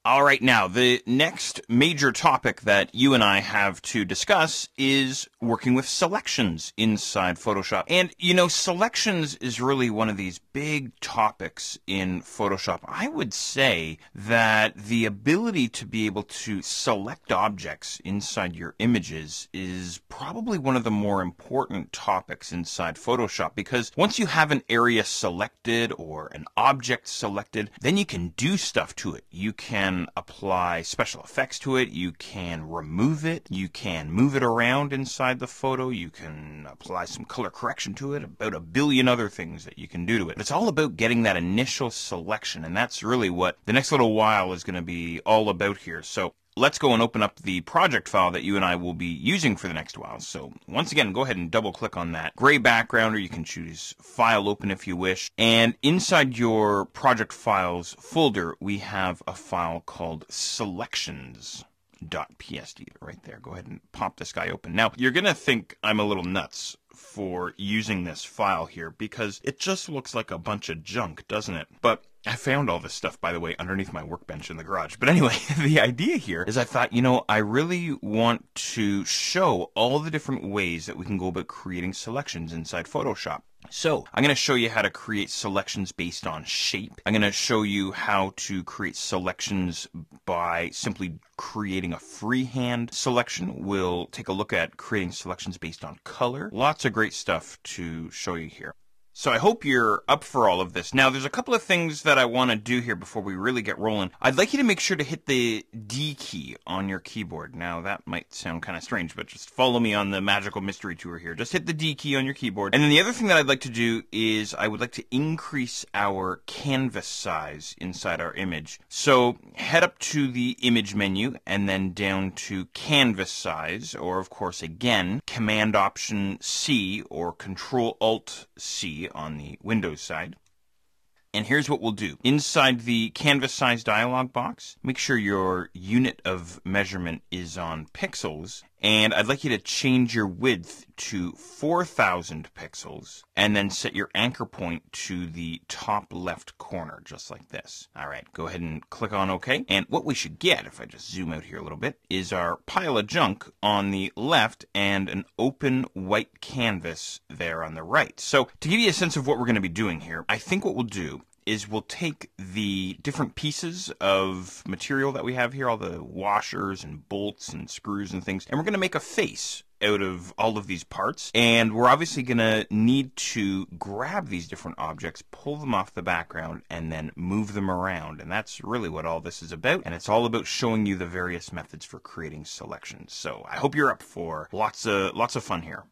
All right, now, the next major topic that you and I have to discuss is working with selections inside Photoshop. And, selections is really one of these big topics in Photoshop. I would say that the ability to be able to select objects inside your images is probably one of the more important topics inside Photoshop, because once you have an area selected or an object selected, then you can do stuff to it. You can apply special effects to it, you can remove it, you can move it around inside the photo, you can apply some color correction to it, about a billion other things that you can do to it. But it's all about getting that initial selection, and that's really what the next little while is going to be all about here. So let's go and open up the project file that you and I will be using for the next while. So once again, go ahead and double click on that gray background, or you can choose File Open if you wish. And inside your project files folder, we have a file called selections.psd right there. Go ahead and pop this guy open. Now, you're going to think I'm a little nuts for using this file here, because it just looks like a bunch of junk, doesn't it? But I found all this stuff, by the way, underneath my workbench in the garage. But anyway, the idea here is I thought, I really want to show all the different ways that we can go about creating selections inside Photoshop. So I'm going to show you how to create selections based on shape. I'm going to show you how to create selections by simply creating a freehand selection. We'll take a look at creating selections based on color. Lots of great stuff to show you here. So I hope you're up for all of this. Now, there's a couple of things that I want to do here before we really get rolling. I'd like you to make sure to hit the D key on your keyboard. Now, that might sound kind of strange, but just follow me on the magical mystery tour here. Just hit the D key on your keyboard. And then the other thing that I'd like to do is I would like to increase our canvas size inside our image. So head up to the image menu and then down to canvas size, or of course, again, Command Option C or Control Alt C on the Windows side. And here's what we'll do. Inside the canvas size dialog box, make sure your unit of measurement is on pixels, and I'd like you to change your width to 4,000 pixels, and then set your anchor point to the top left corner, just like this. All right, go ahead and click on OK. And what we should get, if I just zoom out here a little bit, is our pile of junk on the left and an open white canvas there on the right. So to give you a sense of what we're going to be doing here, I think what we'll do is we'll take the different pieces of material that we have here, all the washers and bolts and screws and things, and we're going to make a face out of all of these parts. And we're obviously going to need to grab these different objects, pull them off the background, and then move them around. And that's really what all this is about. And it's all about showing you the various methods for creating selections. So I hope you're up for lots of fun here.